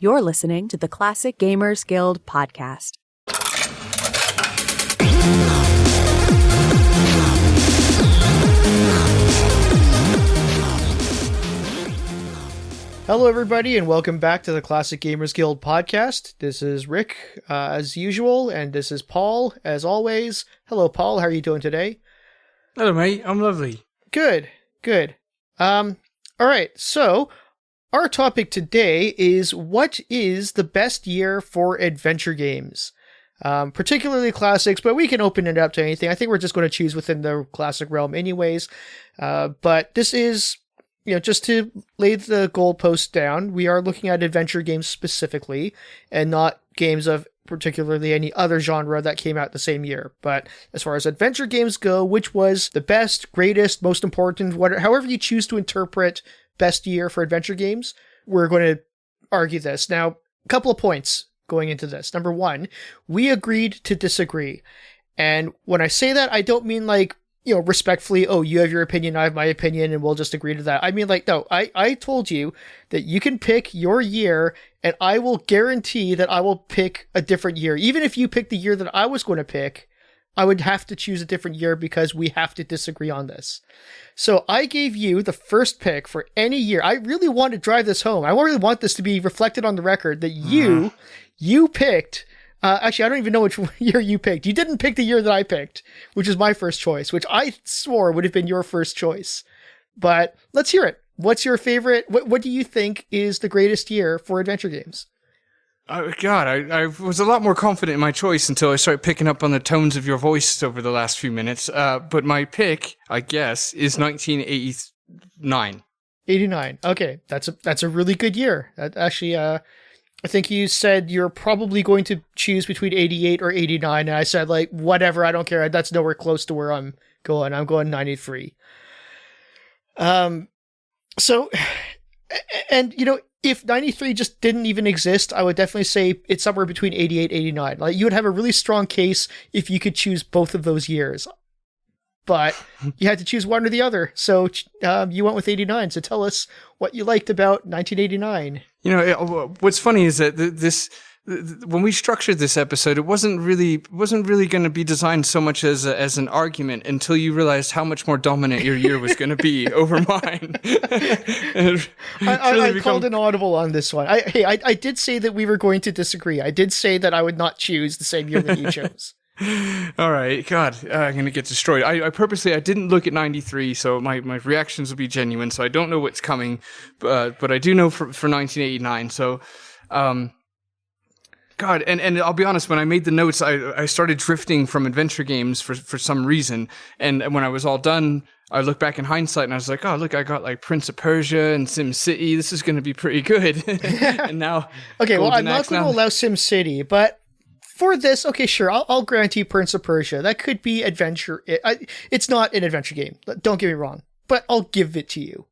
You're listening to the Classic Gamers Guild podcast. Hello, everybody, and welcome back to the Classic Gamers Guild podcast. This is Rick, as usual, and this is Paul, as always. Hello, Paul. How are you doing today? Hello, mate. I'm lovely. Good. All right, so our topic today is what is the best year for adventure games? Particularly classics, but we can open it up to anything. I think we're just going to choose within the classic realm anyways. But this is, just to lay the goalpost down, we are looking at adventure games specifically and not games of particularly any other genre that came out the same year. But as far as adventure games go, which was the best, greatest, most important, however you choose to interpret best year for adventure games, we're going to argue this. Now, a couple of points going into this. Number one, we agreed to disagree. And when I say that, I don't mean respectfully, oh, you have your opinion, I have my opinion, and we'll just agree to that. I mean, no, I told you that you can pick your year, and I will guarantee that I will pick a different year. Even if you pick the year that I was going to pick, I would have to choose a different year because we have to disagree on this. So I gave you the first pick for any year. I really want to drive this home. I really want this to be reflected on the record that you picked. Actually, I don't even know which year you picked. You didn't pick the year that I picked, which is my first choice, which I swore would have been your first choice. But let's hear it. What's your favorite? What do you think is the greatest year for adventure games? Oh, God, I was a lot more confident in my choice until I started picking up on the tones of your voice over the last few minutes. But my pick, I guess, is 1989. 89. Okay, that's a really good year. That actually, I think you said you're probably going to choose between 88 or 89, and I said, whatever, I don't care. That's nowhere close to where I'm going. I'm going 93. So, and, if 93 just didn't even exist, I would definitely say it's somewhere between 88 and 89. You would have a really strong case if you could choose both of those years. But you had to choose one or the other. So you went with 89. So tell us what you liked about 1989. What's funny is that when we structured this episode, it wasn't really going to be designed so much as an argument until you realized how much more dominant your year was going to be over mine. I called an audible on this one. I did say that we were going to disagree. I did say that I would not choose the same year that you chose. All right, God, I'm going to get destroyed. I purposely didn't look at 93, so my reactions will be genuine. So I don't know what's coming, but I do know for 1989. So. God, and I'll be honest, when I made the notes, I started drifting from adventure games for some reason. And when I was all done, I looked back in hindsight and I was like, oh, look, I got Prince of Persia and Sim City. This is going to be pretty good. And now... Okay, well, I'm not going to allow Sim City, but for this, okay, sure, I'll grant you Prince of Persia. That could be adventure. It's not an adventure game. Don't get me wrong, but I'll give it to you.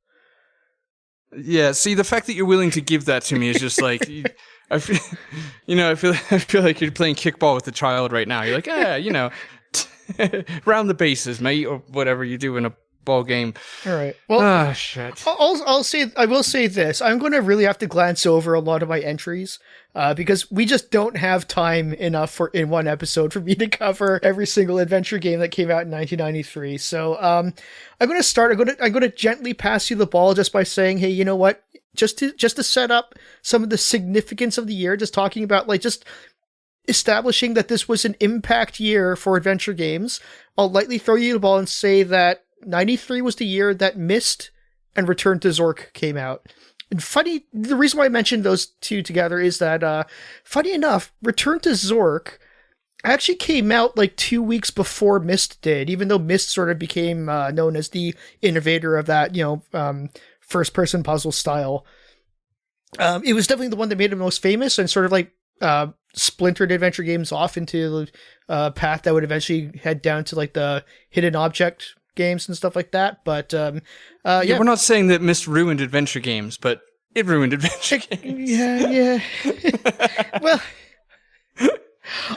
Yeah, see, the fact that you're willing to give that to me is just like... I feel like you're playing kickball with a child right now. You're like, round the bases, mate, or whatever you do in a ball game. All right. Well, shit. I will say this. I'm going to really have to glance over a lot of my entries because we just don't have time enough in one episode for me to cover every single adventure game that came out in 1993. So I'm going to start. I'm going to gently pass you the ball just by saying, hey, you know what? Just to set up some of the significance of the year, just talking about just establishing that this was an impact year for adventure games, I'll lightly throw you the ball and say that 93 was the year that Myst and Return to Zork came out. And the reason why I mentioned those two together is that, funny enough, Return to Zork actually came out 2 weeks before Myst did, even though Myst sort of became known as the innovator of that, first-person puzzle style. It was definitely the one that made it most famous and sort of splintered adventure games off into a path that would eventually head down to the hidden object games and stuff like that. But yeah, we're not saying that Myst ruined adventure games, but it ruined adventure games. Yeah. Well,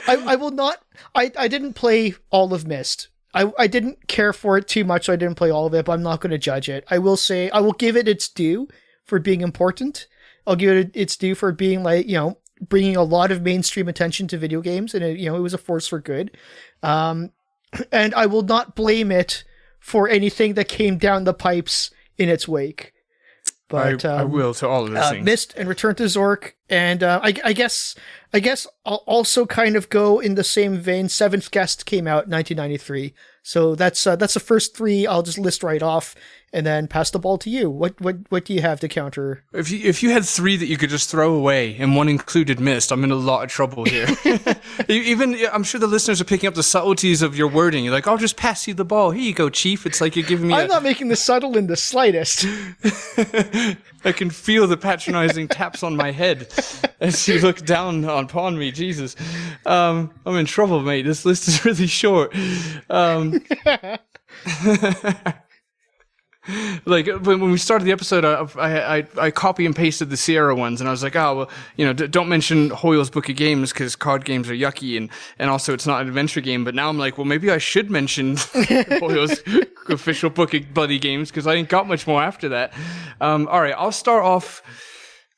I will not. I didn't play all of Myst. I didn't care for it too much, so I didn't play all of it, but I'm not going to judge it. I will say, I will give it its due for being important. I'll give it its due for being like, bringing a lot of mainstream attention to video games, and it was a force for good. And I will not blame it for anything that came down the pipes in its wake. But I will to all of those things. Myst and Return to Zork, and I guess I'll also kind of go in the same vein. Seventh Guest came out in 1993, so that's the first three I'll just list right off, and then pass the ball to you. What do you have to counter? If you had three that you could just throw away, and one included Myst, I'm in a lot of trouble here. Even I'm sure the listeners are picking up the subtleties of your wording. You're like, I'll just pass you the ball. Here you go, Chief. It's like you're giving me. I'm not making the subtle in the slightest. I can feel the patronizing taps on my head as you look down upon me. Jesus, I'm in trouble, mate. This list is really short. Like when we started the episode, I copy and pasted the Sierra ones, and I was like, oh well, don't mention Hoyle's Book of Games because card games are yucky, and also it's not an adventure game. But now I'm like, well, maybe I should mention Hoyle's official Book of Bloody Games because I ain't got much more after that. All right, I'll start off.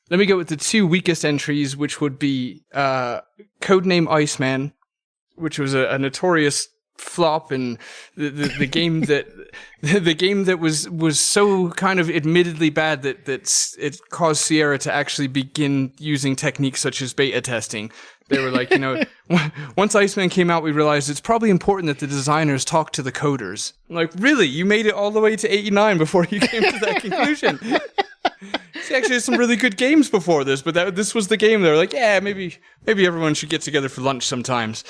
Let me go with the two weakest entries, which would be Codename Iceman, which was a notorious flop, and the game that the game that was so kind of admittedly bad that it caused Sierra to actually begin using techniques such as beta testing. They were like, once Iceman came out, we realized it's probably important that the designers talk to the coders. I'm like, really? You made it all the way to 89 before you came to that conclusion? See, actually, there's some really good games before this, but this was the game. They were like, yeah, maybe everyone should get together for lunch sometimes.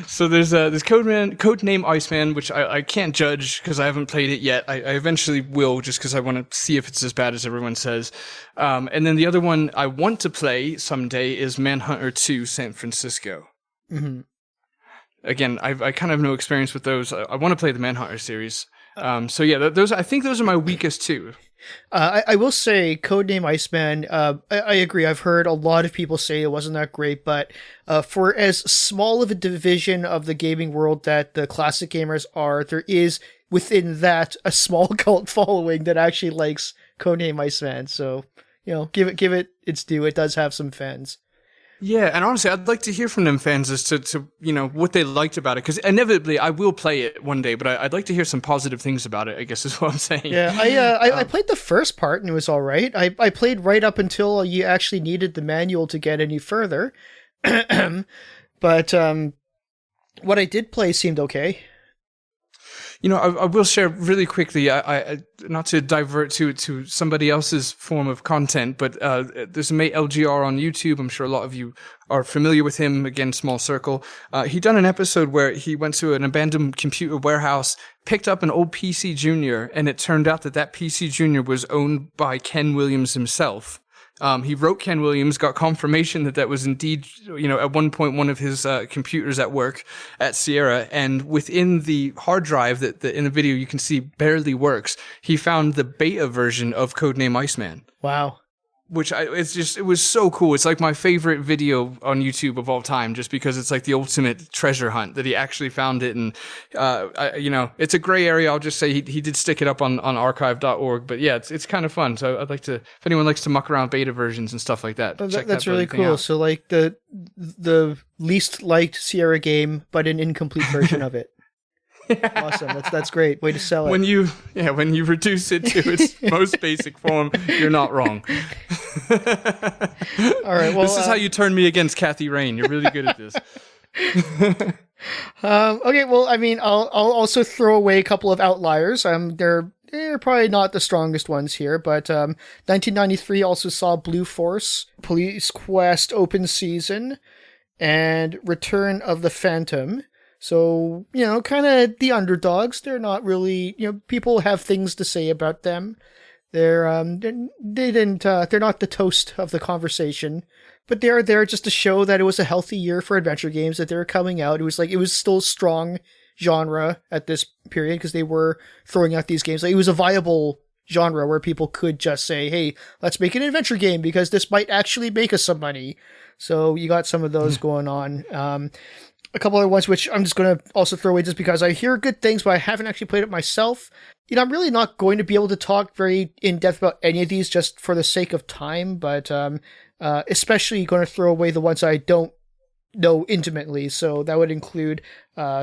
So there's Codename Iceman, which I can't judge because I haven't played it yet. I eventually will, just because I want to see if it's as bad as everyone says. And then the other one I want to play someday is Manhunter 2 San Francisco. Mm-hmm. Again, I kind of have no experience with those. I want to play the Manhunter series. So yeah, I think those are my weakest two. I will say Codename Iceman, I agree. I've heard a lot of people say it wasn't that great, but for as small of a division of the gaming world that the classic gamers are, there is within that a small cult following that actually likes Codename Iceman. So, give it its due. It does have some fans. Yeah, and honestly, I'd like to hear from them fans as to what they liked about it, because inevitably I will play it one day, but I'd like to hear some positive things about it, I guess is what I'm saying. Yeah, I played the first part and it was all right. I played right up until you actually needed the manual to get any further. But what I did play seemed okay. I will share really quickly, I not to divert to somebody else's form of content, but there's a mate LGR on YouTube. I'm sure a lot of you are familiar with him. Again, small circle. He done an episode where he went to an abandoned computer warehouse, picked up an old PC Junior, and it turned out that PC Junior was owned by Ken Williams himself. He wrote Ken Williams, got confirmation that was indeed, at one point one of his computers at work at Sierra, and within the hard drive that in the video you can see barely works, he found the beta version of Codename Iceman. Wow. Which it was so cool. It's like my favorite video on YouTube of all time, just because it's like the ultimate treasure hunt that he actually found it. And, it's a gray area. I'll just say he did stick it up on archive.org, but yeah, it's kind of fun. So I'd like to, if anyone likes to muck around beta versions and stuff like that, that's really cool. Out. So like the least liked Sierra game, but an incomplete version of it. Awesome. That's great. Way to sell it. When you reduce it to its most basic form, you're not wrong. All right. Well, this is how you turn me against Kathy Rain. You're really good at this. Okay. Well, I mean, I'll also throw away a couple of outliers. They're probably not the strongest ones here, but 1993 also saw Blue Force, Police Quest Open Season, and Return of the Phantom. So, kind of the underdogs. They're not really, people have things to say about them. They're not the toast of the conversation, but they're there just to show that it was a healthy year for adventure games, that they were coming out. It was still strong genre at this period because they were throwing out these games. Like, it was a viable genre where people could just say, hey, let's make an adventure game because this might actually make us some money. So you got some of those going on. A couple other ones, which I'm just going to also throw away just because I hear good things, but I haven't actually played it myself, I'm really not going to be able to talk very in depth about any of these just for the sake of time, but especially going to throw away the ones I don't know intimately. So that would include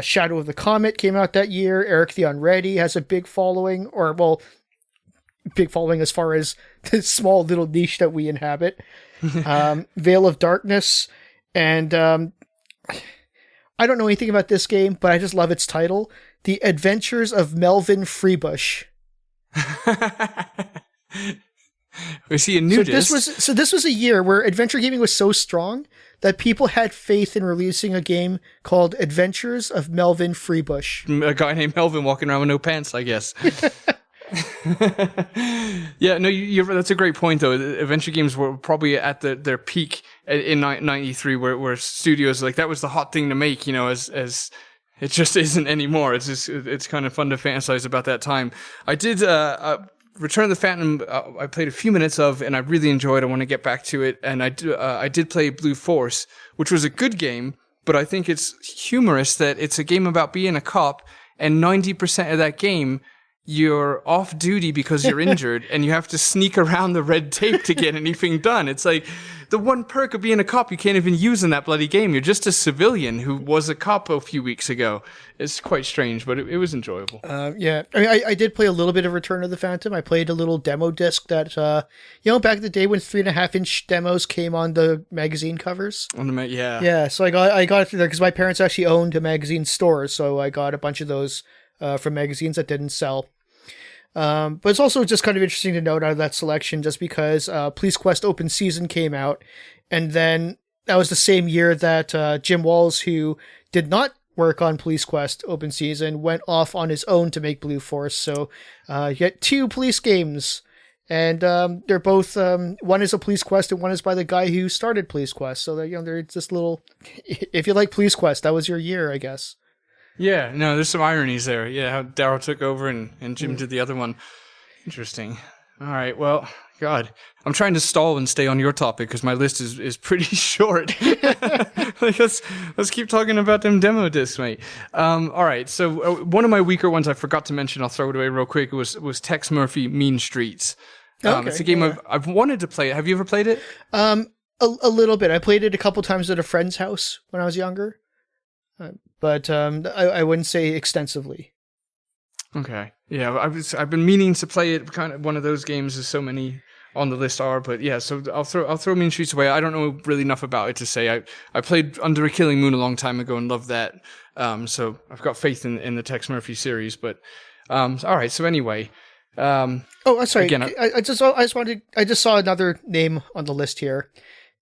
Shadow of the Comet came out that year. Eric the Unready has a big following, or well, big following as far as the small little niche that we inhabit. Veil of Darkness, and I don't know anything about this game, but I just love its title, The Adventures of Melvin Freebush. Was he a nudist? So this was a year where adventure gaming was so strong that people had faith in releasing a game called Adventures of Melvin Freebush. A guy named Melvin walking around with no pants, I guess. Yeah, no, that's a great point, though. Adventure games were probably at their peak in 93, where studios, like, that was the hot thing to make, as it just isn't anymore. It's kind of fun to fantasize about that time. I did Return of the Phantom, I played a few minutes of, and I really enjoyed. I want to get back to it. And I did play Blue Force, which was a good game, but I think it's humorous that it's a game about being a cop, and 90% of that game, you're off duty because you're injured, and you have to sneak around the red tape to get anything done. It's like the one perk of being a cop you can't even use in that bloody game. You're just a civilian who was a cop a few weeks ago. It's quite strange, but it was enjoyable. Yeah, I mean, I did play a little bit of Return of the Phantom. I played a little demo disc that, back in the day when 3.5-inch demos came on the magazine covers. Yeah. Yeah, so I got it through there because my parents actually owned a magazine store, so I got a bunch of those from magazines that didn't sell. But it's also just kind of interesting to note out of that selection, just because Police Quest Open Season came out, and then that was the same year that Jim Walls, who did not work on Police Quest Open Season, went off on his own to make Blue Force. So you get two police games, and they're both one is a Police Quest and one is by the guy who started Police Quest. So they're just little. If you like Police Quest, that was your year, I guess. Yeah, no, there's some ironies there. Yeah, how Daryl took over and Jim did the other one. Interesting. All right, well, God, I'm trying to stall and stay on your topic because my list is pretty short. Let's keep talking about them demo discs, mate. All right, so one of my weaker ones I forgot to mention, I'll throw it away real quick, was Tex Murphy Mean Streets. It's a game I've wanted to play. Have you ever played it? A little bit. I played it a couple times at a friend's house when I was younger. But I wouldn't say extensively. Okay. Yeah, I've been meaning to play it. Kind of one of those games, as so many on the list are. But yeah, so I'll throw Mean Streets away. I don't know really enough about it to say. I played Under a Killing Moon a long time ago and loved that. So I've got faith in the Tex Murphy series. But all right. So anyway. Sorry. Again, I just saw another name on the list here.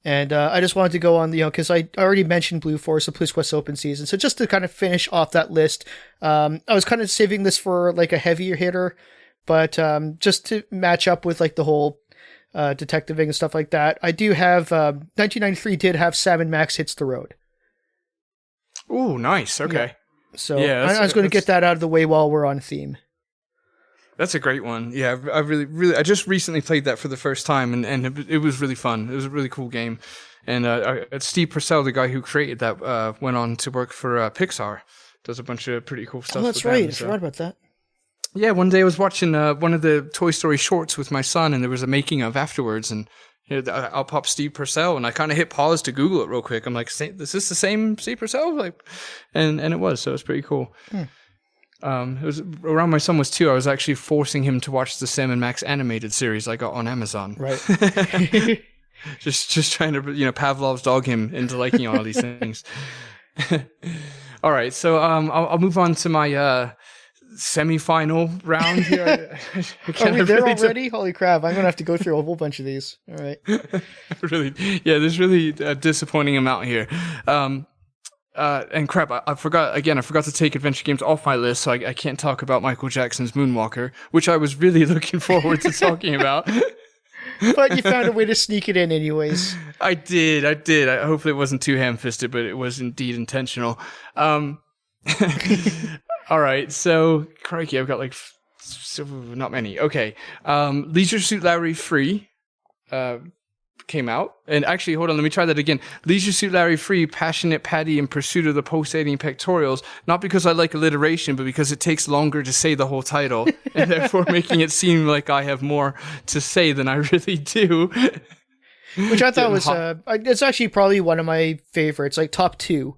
And I just wanted to go on, because I already mentioned Blue Force, the Police Quest Open Season. So just to kind of finish off that list, I was kind of saving this for like a heavier hitter, but just to match up with like the whole detectiving and stuff like that, I do have 1993 did have Sam & Max Hits the Road. Ooh, nice. Okay. Yeah. So I was going to get that out of the way while we're on theme. That's a great one. Yeah, I just recently played that for the first time, and it was really fun. It was a really cool game. And Steve Purcell, the guy who created that, went on to work for Pixar. Does a bunch of pretty cool stuff. Oh, that's right. I forgot about that. Yeah, one day I was watching one of the Toy Story shorts with my son, and there was a making of afterwards, and I'll pop Steve Purcell, and I kind of hit pause to Google it real quick. I'm like, is this the same Steve Purcell? And it was, so it was pretty cool. It was around my son was 2. I was actually forcing him to watch the Sam & Max animated series I got on Amazon. Right. just trying to Pavlov's dog him into liking all these things. All right, so I'll move on to my semi-final round here. Are we there already? Holy crap! I'm gonna have to go through a whole bunch of these. All right. There's really a disappointing amount here. And crap, I forgot to take adventure games off my list, so I can't talk about Michael Jackson's Moonwalker, which I was really looking forward to talking about. But you found a way to sneak it in anyways. I did. Hopefully it wasn't too ham-fisted, but it was indeed intentional. All right, so, crikey, I've got not many. Okay. Leisure Suit Larry Free. came out. And actually, hold on, let me try that again. Leisure Suit Larry 3, Passionate Patty in Pursuit of the Pulsating Pectorials, not because I like alliteration, but because it takes longer to say the whole title, and therefore making it seem like I have more to say than I really do. Which I thought was, it's actually probably one of my favorites, like top 2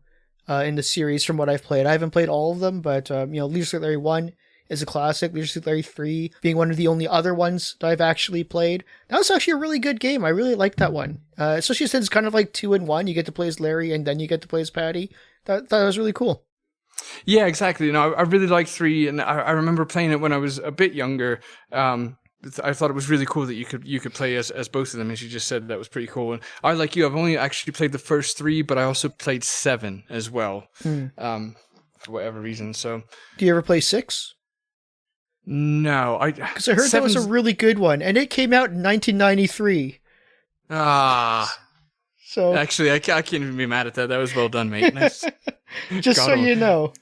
in the series from what I've played. I haven't played all of them, but, Leisure Suit Larry 1 is a classic. Leisure Suit Larry 3 being one of the only other ones that I've actually played. That was actually a really good game. I really liked that one. Especially since it's kind of like 2 in 1. You get to play as Larry and then you get to play as Patty. That was really cool. Yeah, exactly. I really liked 3, and I remember playing it when I was a bit younger. I thought it was really cool that you could play as both of them, as you just said. That was pretty cool. And I, like you, I've only actually played the first 3, but I also played 7 as well, for whatever reason. So, do you ever play 6? No, because I heard that was a really good one, and it came out in 1993. So actually, I can't even be mad at that. That was well done, mate. Nice. Just so you know.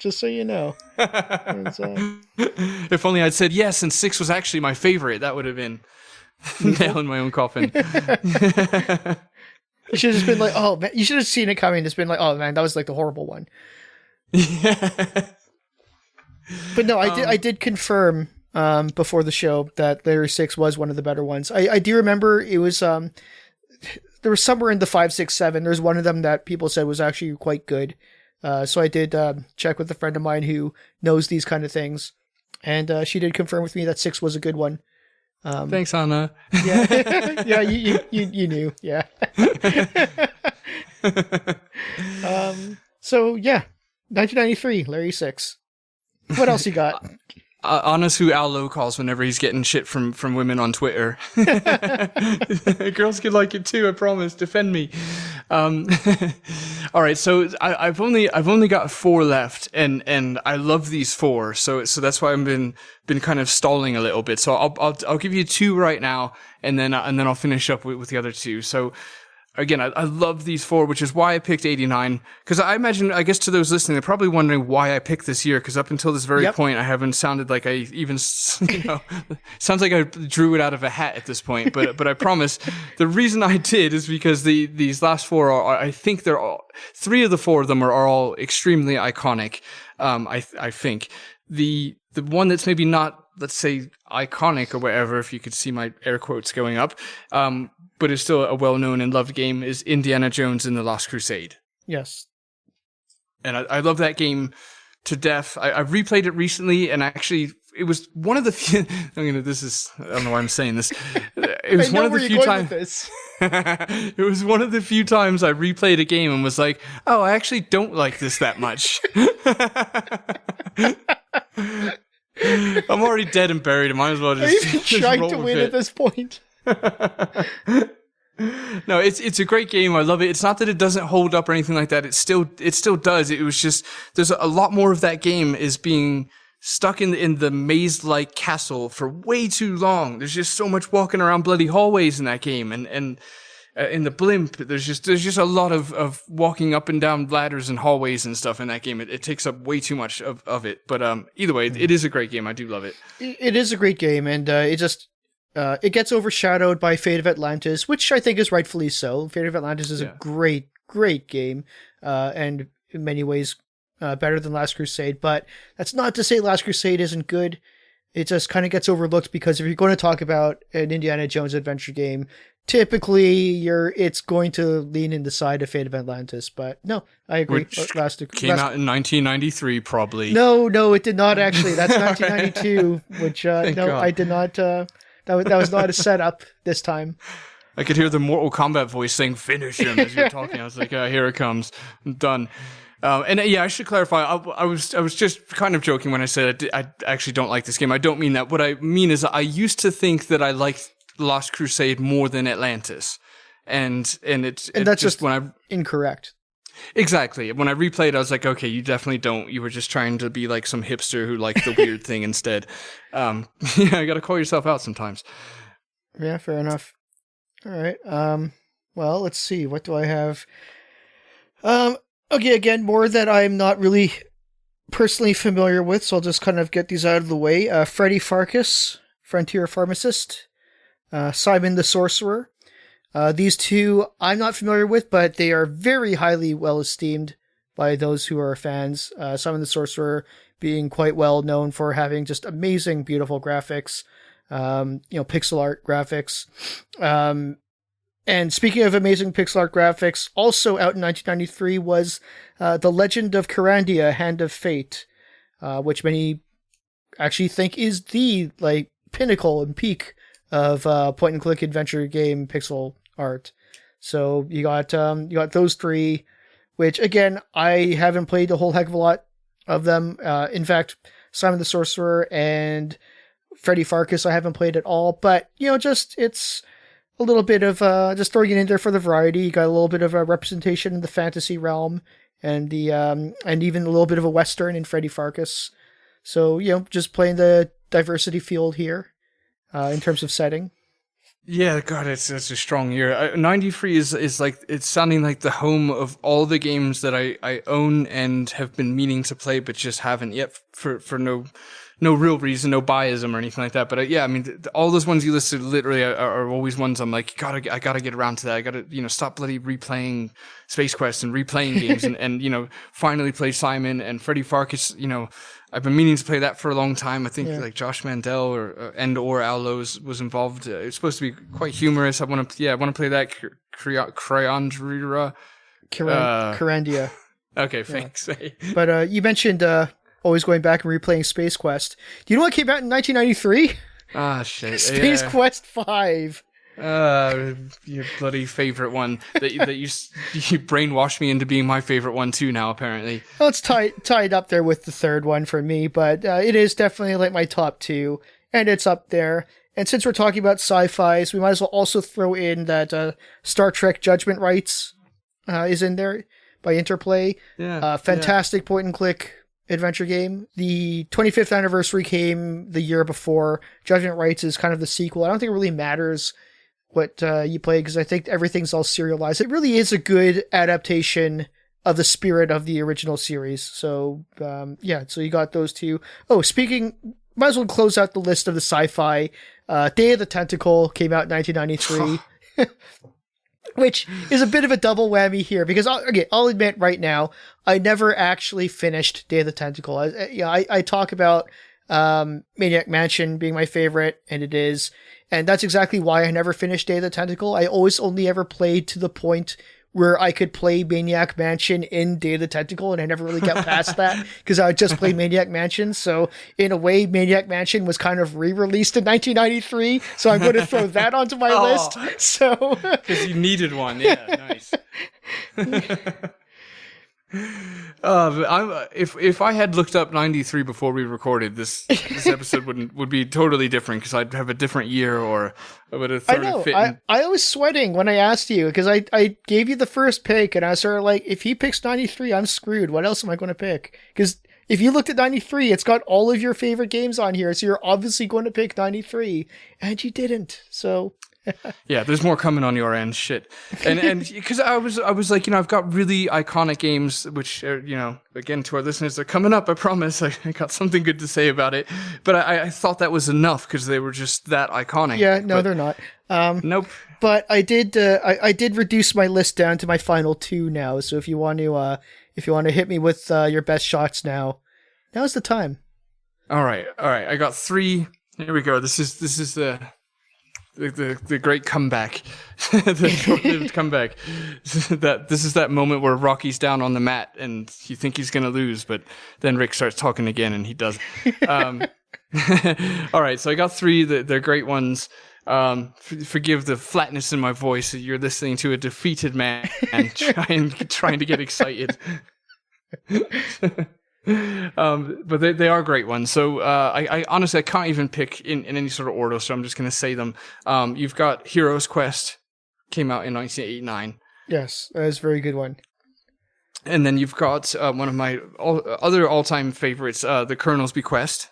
If only I'd said yes, and 6 was actually my favorite, that would have been nail in my own coffin. You should have just been like, oh man, you should have seen it coming. It's been like, oh man, that was like the horrible one. Yeah. But no, I did confirm before the show that Larry 6 was one of the better ones. I do remember it was there was somewhere in the 5, 6, 7. There's one of them that people said was actually quite good. So I did check with a friend of mine who knows these kind of things, and she did confirm with me that 6 was a good one. Thanks, Anna. Yeah, yeah, you knew, yeah. So yeah, 1993, Larry 6. What else you got? Anna's who Al Lowe calls whenever he's getting shit from women on Twitter. Girls could like it too, I promise. Defend me. All right, so I've only got 4 left, and I love these 4, so that's why I've been kind of stalling a little bit. So I'll give you 2 right now, and then I'll finish up with the other 2. So. Again, I love these 4, which is why I picked 89. Because I imagine, I guess to those listening, they're probably wondering why I picked this year. Because up until this very point, I haven't sounded like I even, sounds like I drew it out of a hat at this point. But I promise, the reason I did is because these last 4 are, I think they're all, 3 of the 4 of them are all extremely iconic. I think the one that's maybe not, let's say, iconic or whatever, if you could see my air quotes going up, but is still a well-known and loved game, is Indiana Jones and the Last Crusade. Yes. And I love that game to death. I've replayed it recently, and actually, it was one of the few... I don't know why I'm saying this. It was one of the few times... It was one of the few times I replayed a game and was like, oh, I actually don't like this that much. I'm already dead and buried. I might as well just trying to win at this point. No, it's a great game. I love it. It's not that it doesn't hold up or anything like that. It still does. It was just there's a lot more of that game is being stuck in the maze-like castle for way too long. There's just so much walking around bloody hallways in that game, and in the blimp, there's just a lot of walking up and down ladders and hallways and stuff in that game. It takes up way too much of it. But either way, it is a great game. I do love it. It is a great game, and it gets overshadowed by Fate of Atlantis, which I think is rightfully so. Fate of Atlantis is a great game, and in many ways better than Last Crusade. But that's not to say Last Crusade isn't good. It just kind of gets overlooked because if you're going to talk about an Indiana Jones adventure game, typically it's going to lean in the side of Fate of Atlantis. But no, I agree. Which came out in 1993, probably. No, it did not actually. That's 1992, which God. I did not. That was not a setup this time. I could hear the Mortal Kombat voice saying "finish him" as you were talking. I was like, "Here it comes, I'm done." And I should clarify. I was just kind of joking when I said I actually don't like this game. I don't mean that. What I mean is I used to think that I liked Lost Crusade more than Atlantis, and that's just when I incorrect. Exactly. When I replayed, I was like, okay, you definitely don't. You were just trying to be like some hipster who liked the weird thing instead. Yeah, you got to call yourself out sometimes. Yeah, fair enough. All right. Well, let's see. What do I have? Okay, again, more that I'm not really personally familiar with, so I'll just kind of get these out of the way. Freddy Farkas, Frontier Pharmacist. Simon the Sorcerer. These two I'm not familiar with, but they are very highly well esteemed by those who are fans. Simon the Sorcerer being quite well known for having just amazing, beautiful graphics, pixel art graphics. And speaking of amazing pixel art graphics, also out in 1993 was The Legend of Kyrandia, Hand of Fate, which many actually think is the pinnacle and peak of point-and-click adventure game pixel art. So you got those three, which again I haven't played a whole heck of a lot of them. In fact, Simon the Sorcerer and Freddy Farkas I haven't played at all. But it's a little bit of just throwing it in there for the variety. You got a little bit of a representation in the fantasy realm, and the and even a little bit of a western in Freddy Farkas. So just playing the diversity field here in terms of setting. Yeah, God, it's a strong year. 93 is like, it's sounding like the home of all the games that I own and have been meaning to play, but just haven't yet for no real reason, no biasm or anything like that. But I mean, all those ones you listed literally are always ones I'm like, I gotta get around to that. I gotta, stop bloody replaying Space Quest and replaying games and finally play Simon and Freddy Farkas. I've been meaning to play that for a long time. I think like Josh Mandel or Allos was involved. It's supposed to be quite humorous. I want to play that. Kyrandia. Okay, thanks. Yeah. But you mentioned always going back and replaying Space Quest. Do you know what came out in 1993? Ah, shit. Space Quest 5. Your bloody favorite one that you brainwashed me into being my favorite one too now, apparently. Well, it's tied up there with the third one for me, but it is definitely like my top two, and it's up there. And since we're talking about sci-fis, we might as well also throw in that Star Trek Judgment Rights is in there by Interplay. Yeah. Fantastic point-and-click adventure game. The 25th anniversary came the year before. Judgment Rights is kind of the sequel. I don't think it really matters what you play, because I think everything's all serialized. It really is a good adaptation of the spirit of the original series. So so you got those two. Oh, might as well close out the list of the sci-fi. Day of the Tentacle came out in 1993. Which is a bit of a double whammy here, because I'll admit right now, I never actually finished Day of the Tentacle. I talk about Maniac Mansion being my favorite, and it is. And that's exactly why I never finished Day of the Tentacle. I always only ever played to the point where I could play Maniac Mansion in Day of the Tentacle, and I never really got past that because I would just play Maniac Mansion. So in a way, Maniac Mansion was kind of re-released in 1993. So I'm going to throw that onto my list. So because you needed one, yeah, nice. If I had looked up 93 before we recorded this episode would be totally different, because I'd have a different year, or I would have thrown it fit. I was sweating when I asked you, because I gave you the first pick, and I was sort of like, if he picks 93, I'm screwed. What else am I going to pick? Because if you looked at 93, it's got all of your favorite games on here, so you're obviously going to pick 93, and you didn't. So yeah, there's more coming on your end, shit. And because I was like, I've got really iconic games, which are, again, to our listeners, they're coming up, I promise. I got something good to say about it. But I thought that was enough, because they were just that iconic. Yeah, no, they're not. Nope. But I did reduce my list down to my final two now. So if you want to hit me with your best shots now's the time. All right. I got three. Here we go. This is the great comeback, the short-lived comeback. This is that moment where Rocky's down on the mat and you think he's gonna lose, but then Rick starts talking again and he does. All right, so I got three. They're great ones. Forgive the flatness in my voice. You're listening to a defeated man and trying to get excited. But they are great ones. So I honestly, I can't even pick in any sort of order, so I'm just going to say them. You've got Hero's Quest, came out in 1989. Yes, that is a very good one. And then you've got one of my other all-time favorites, The Colonel's Bequest,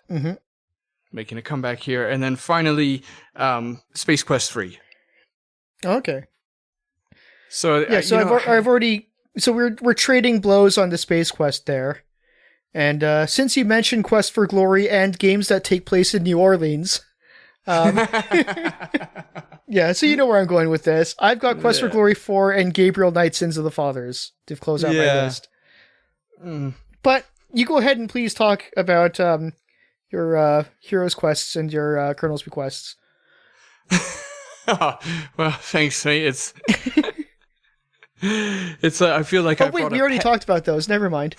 making a comeback here. And then finally, Space Quest 3. Okay. So yeah, so I've already, so we're trading blows on the Space Quest there. And since you mentioned Quest for Glory and games that take place in New Orleans, Yeah, so you know where I'm going with this. I've got Quest for Glory 4 and Gabriel Knight Sins of the Fathers to close out my list. But you go ahead and please talk about your Heroes Quests and your Colonel's Bequests. Oh, well, thanks, mate. It's I feel like we already talked about those. Never mind.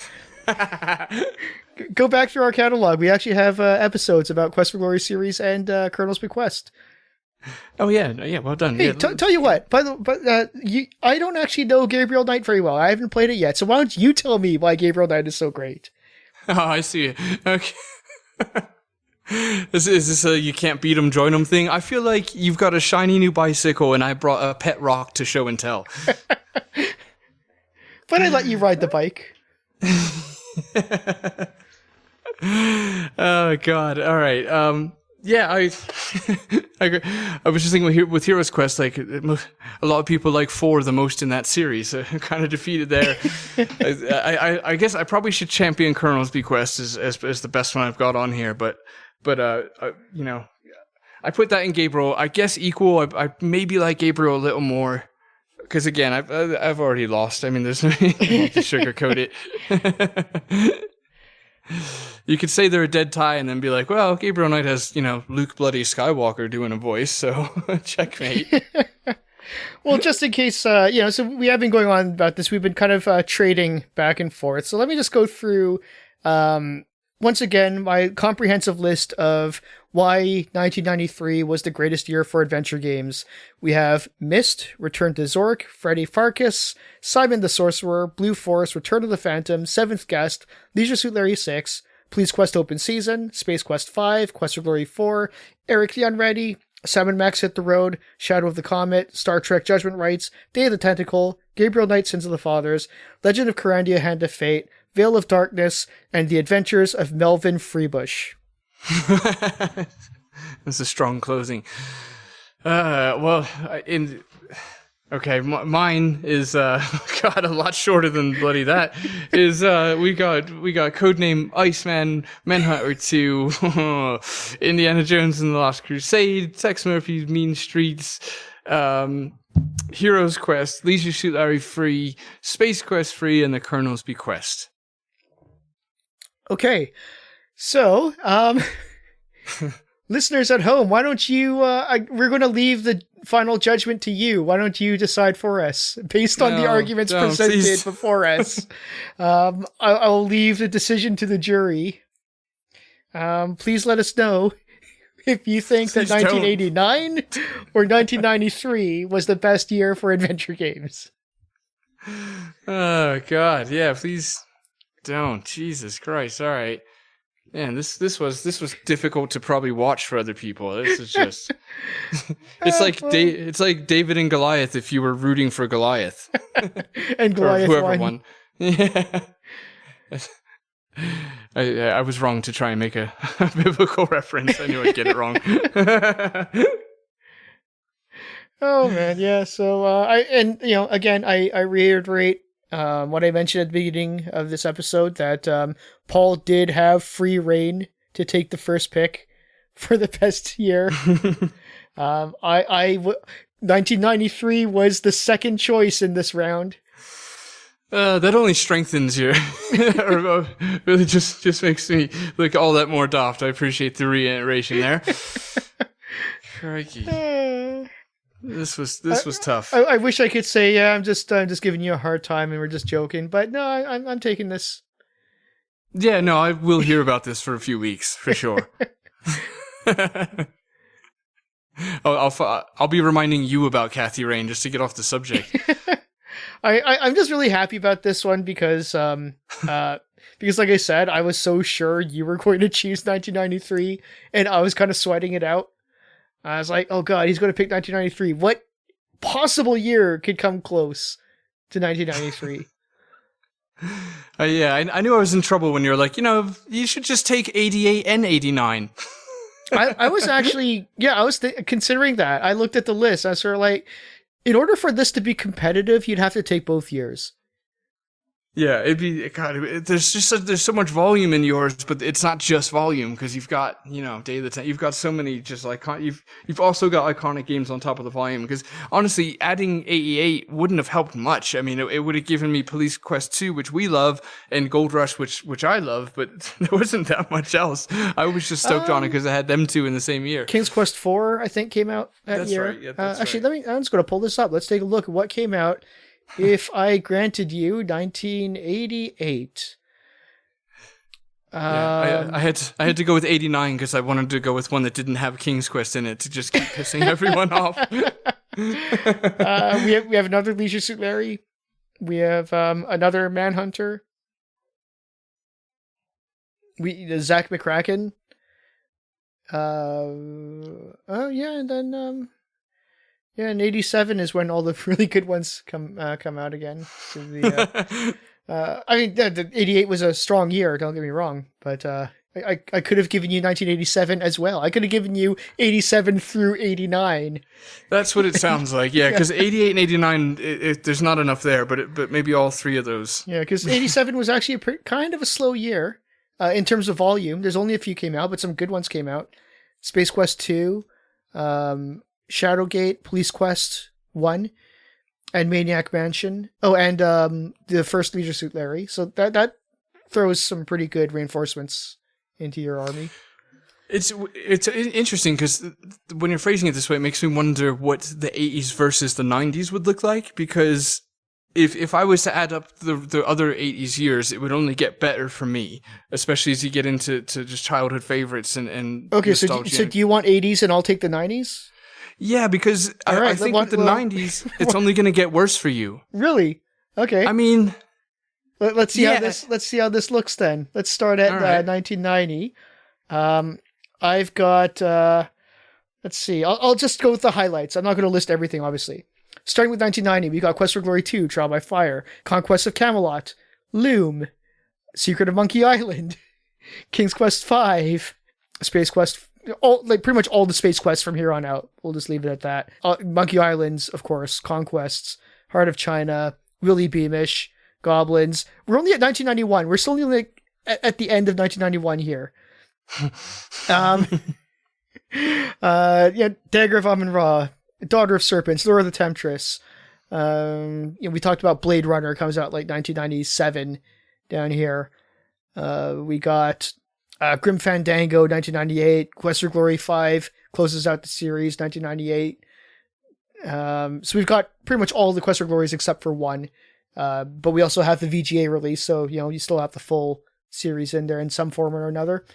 Go back through our catalog. We actually have episodes about Quest for Glory series and Colonel's Bequest. Oh yeah, well done. Hey, tell you what, I don't actually know Gabriel Knight very well. I haven't played it yet, so why don't you tell me why Gabriel Knight is so great? Oh, I see. Okay. Is this a you can't beat 'em, join 'em thing? I feel like you've got a shiny new bicycle and I brought a pet rock to show and tell. But I let you ride the bike. Oh God! All right. Yeah, I was just thinking with Heroes Quest, like a lot of people like 4 the most in that series. So kind of defeated there. I guess I probably should champion Colonel's Bequest as the best one I've got on here, but you know, I put that in Gabriel. I guess equal. I maybe like Gabriel a little more. Because again, I've already lost. I mean, there's no need to sugarcoat it. You could say they're a dead tie and then be like, well, Gabriel Knight has, Luke Bloody Skywalker doing a voice, so checkmate. Well, just in case, so we have been going on about this. We've been kind of trading back and forth. So let me just go through, once again, my comprehensive list of why 1993 was the greatest year for adventure games. We have Myst, Return to Zork, Freddy Farkas, Simon the Sorcerer, Blue Force, Return of the Phantom, Seventh Guest, Leisure Suit Larry 6, Please Quest Open Season, Space Quest 5, Quest for Glory 4, Eric the Unready, Sam & Max Hit the Road, Shadow of the Comet, Star Trek Judgment Rights, Day of the Tentacle, Gabriel Knight Sins of the Fathers, Legend of Carandia Hand of Fate, Veil of Darkness, and The Adventures of Melvin Freebush. That's a strong closing. Mine is God, a lot shorter than bloody that. Is we got codename Iceman, Manhunter 2, Indiana Jones and the Lost Crusade, Tex Murphy's Mean Streets, Heroes Quest, Leisure Suit Larry 3, Space Quest 3, and the Colonel's Bequest. Okay, so listeners at home, why don't you? We're going to leave the final judgment to you. Why don't you decide for us based on the arguments presented before us? I'll leave the decision to the jury. Please let us know if you think that 1989 or 1993 was the best year for adventure games. Oh God, yeah, please don't. Jesus Christ! All right. Man, this was difficult to probably watch for other people. This is just it's like David and Goliath if you were rooting for Goliath. And Goliath or whoever won. Yeah. I was wrong to try and make a biblical reference. I knew I'd get it wrong. Oh man, yeah. So I reiterate what I mentioned at the beginning of this episode, that Paul did have free reign to take the first pick for the best year. 1993 was the second choice in this round. That only strengthens you, or really just makes me look all that more daft. I appreciate the reiteration there. Crikey. This was tough. I wish I could say, yeah, I'm just giving you a hard time and we're just joking, but no, I'm taking this. Yeah, no, I will hear about this for a few weeks for sure. I'll be reminding you about Kathy Rain just to get off the subject. I'm just really happy about this one because like I said, I was so sure you were going to choose 1993 and I was kind of sweating it out. I was like, oh God, he's going to pick 1993. What possible year could come close to 1993? Yeah, I knew I was in trouble when you were like, you should just take 88 and 89. I was actually, I was considering that. I looked at the list. I was sort of like, in order for this to be competitive, you'd have to take both years. Yeah, it'd be God. There's so much volume in yours, but it's not just volume because you've got Day of the Tentacle. You've got so many just like you've also got iconic games on top of the volume. Because honestly, adding AE8 wouldn't have helped much. I mean, it would have given me Police Quest 2, which we love, and Gold Rush, which I love, but there wasn't that much else. I was just stoked on it because I had them two in the same year. King's Quest 4, I think, came out that year. Right. Yeah, that's actually, I'm just going to pull this up. Let's take a look at what came out. If I granted you 1988. I had to go with 89 because I wanted to go with one that didn't have King's Quest in it to just keep pissing everyone off. We have another Leisure Suit Larry. We have another Manhunter. Zach McCracken. And then in 87 is when all the really good ones come out again. I mean, the 88 was a strong year, don't get me wrong, but I could have given you 1987 as well. I could have given you 87 through 89. That's what it sounds like, yeah, because 88 and 89, there's not enough there, but maybe all three of those. Yeah, because 87 was actually kind of a slow year in terms of volume. There's only a few came out, but some good ones came out. Space Quest 2, Shadowgate, Police Quest 1, and Maniac Mansion. Oh, and the first Leisure Suit Larry. So that throws some pretty good reinforcements into your army. It's interesting because when you're phrasing it this way, it makes me wonder what the 80s versus the 90s would look like, because if I was to add up the other 80s years, it would only get better for me, especially as you get into just childhood favorites and okay, nostalgia. So do you want 80s and I'll take the 90s? Yeah, because I think with the 90s, it's only going to get worse for you. Really? Okay. I mean, let's see how this looks then. Let's start at 1990. I've got let's see. I'll just go with the highlights. I'm not going to list everything, obviously. Starting with 1990, we got Quest for Glory 2, Trial by Fire, Conquest of Camelot, Loom, Secret of Monkey Island, King's Quest 5, Space Quest, pretty much all the Space Quests from here on out. We'll just leave it at that. Monkey Islands, of course, Conquests, Heart of China, Willy Beamish, Goblins. We're only at 1991. We're still only at the end of 1991 here. Dagger of Amun-Ra, Daughter of Serpents, Lure of the Temptress. We talked about Blade Runner, comes out like 1997 down here. We got Grim Fandango, 1998. Quest for Glory 5 closes out the series, 1998. So we've got pretty much all the Quest for Glories except for one. But we also have the VGA release, so you still have the full series in there in some form or another.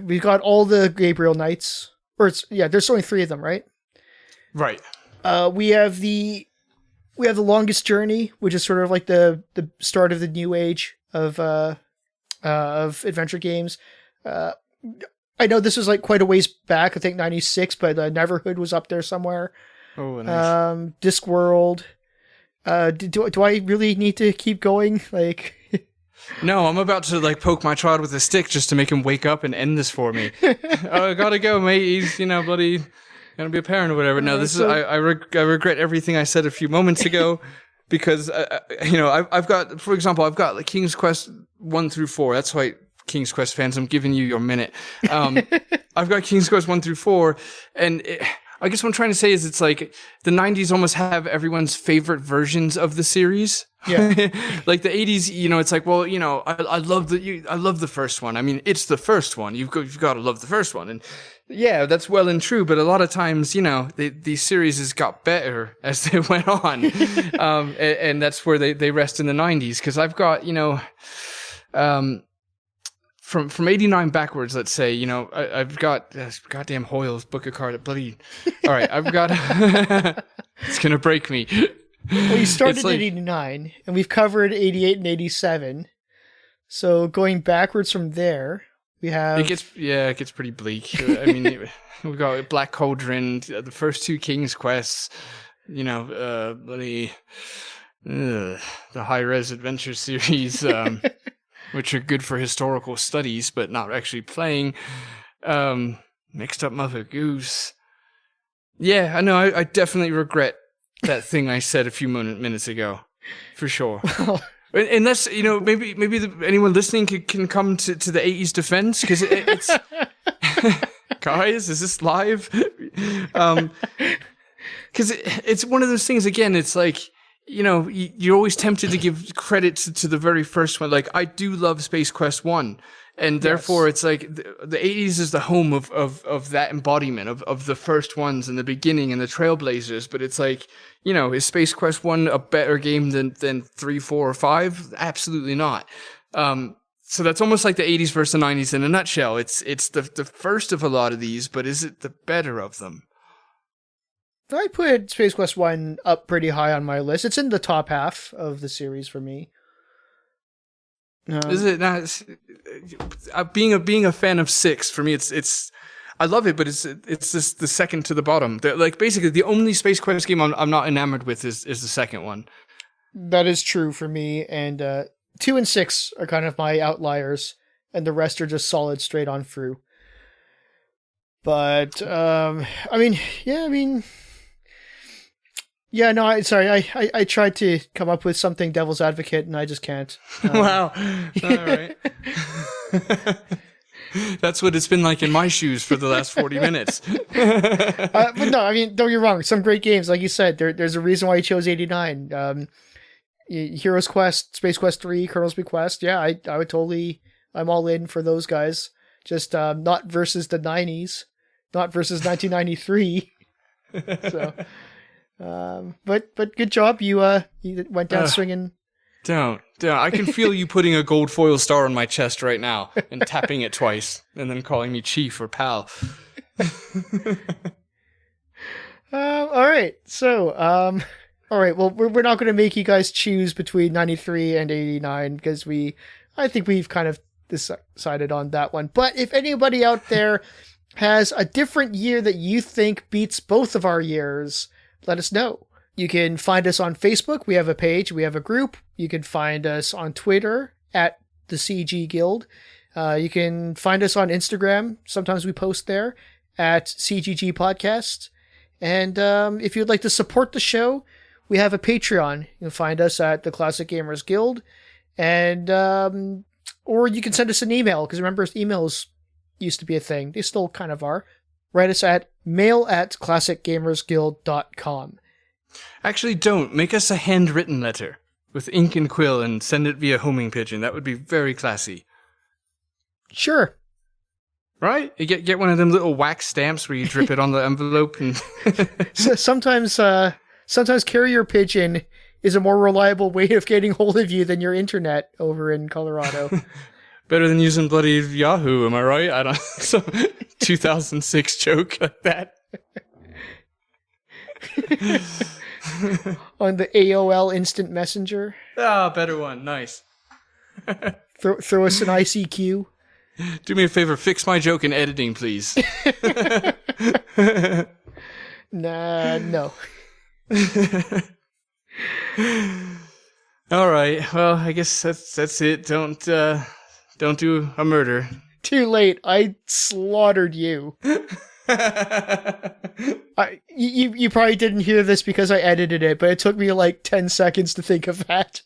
We've got all the Gabriel Knights. There's only 3 of them, right? Right. We have the Longest Journey, which is sort of like the start of the new age of adventure games. I know this was like quite a ways back, I think 96, but Neverhood was up there somewhere. Oh, nice. Discworld. Do I really need to keep going? Like, no, I'm about to like poke my child with a stick just to make him wake up and end this for me. I gotta go, mate. He's bloody gonna be a parent or whatever. No, this is I regret everything I said a few moments ago because I've got, for example, I've got like King's Quest 1 through 4. That's why, King's Quest fans, I'm giving you your minute. I've got King's Quest 1 through 4, and I guess what I'm trying to say is it's like the 90s almost have everyone's favorite versions of the series. Yeah. Like the 80s, it's like, well, I love the first one. I mean, it's the first one. You've got to love the first one. And yeah, that's well and true. But a lot of times, these series got better as they went on. And that's where they rest in the 90s. Cause I've got, from 89 backwards, let's say, I've got goddamn Hoyle's Book of Cards. Bloody. All right. I've got, it's going to break me. Well, you started at 89 and we've covered 88 and 87. So going backwards from there, we have, it gets pretty bleak. I mean, we've got Black Cauldron, the first 2 King's Quests, bloody, the high-res adventure series, which are good for historical studies, but not actually playing. Mixed Up Mother Goose. Yeah, I know. I definitely regret that thing I said a few minutes ago. for sure. Unless, maybe anyone listening can come to the 80s defense, because it's guys, is this live? Because it's one of those things. Again, it's like, you're always tempted to give credit to the very first one. Like, I do love Space Quest 1. And therefore, it's like the 80s is the home of that embodiment of the first ones in the beginning and the trailblazers. But it's like, is Space Quest 1 a better game than 3, 4, or 5? Absolutely not. So that's almost like the 80s versus the 90s in a nutshell. It's the first of a lot of these, but is it the better of them? I put Space Quest 1 up pretty high on my list. It's in the top half of the series for me. Is it not? Being a fan of 6, for me, it's I love it, but it's just the second to the bottom. Like, basically, the only Space Quest game I'm not enamored with is the second one. That is true for me, and 2 and 6 are kind of my outliers, and the rest are just solid straight on through. But yeah, no, I tried to come up with something devil's advocate, and I just can't. Wow. All right. That's what it's been like in my shoes for the last 40 minutes. But no, don't get me wrong. Some great games, like you said, there's a reason why you chose 89. Heroes Quest, Space Quest 3, Colonel's Bequest. Yeah, I would totally, I'm all in for those guys. Just not versus the 90s, not versus 1993. So... but good job. You went down swinging. Don't. I can feel you putting a gold foil star on my chest right now and tapping it twice and then calling me chief or pal. All right. So, all right. Well, we're not going to make you guys choose between 93 and 89 because I think we've kind of decided on that one. But if anybody out there has a different year that you think beats both of our years, let us know. You can find us on Facebook. We have a page. We have a group. You can find us on Twitter at the CG Guild. You can find us on Instagram. Sometimes we post there at CGG Podcast. And if you'd like to support the show, we have a Patreon. You can find us at the Classic Gamers Guild. And or you can send us an email, because remember, emails used to be a thing. They still kind of are. Write us at mail@classicgamersguild.com. Actually, don't. Make us a handwritten letter with ink and quill and send it via homing pigeon. That would be very classy. Sure. Right? You get one of them little wax stamps where you drip it on the envelope. And so sometimes carrier pigeon is a more reliable way of getting hold of you than your internet over in Colorado. Better than using bloody Yahoo, am I right? I don't. Some 2006 joke like that. On the AOL Instant Messenger. Ah, better one. Nice. Throw us an ICQ. Do me a favor, fix my joke in editing, please. No. All right. Well, I guess that's it. Don't do a murder. Too late. I slaughtered you. You probably didn't hear this because I edited it, but it took me like 10 seconds to think of that.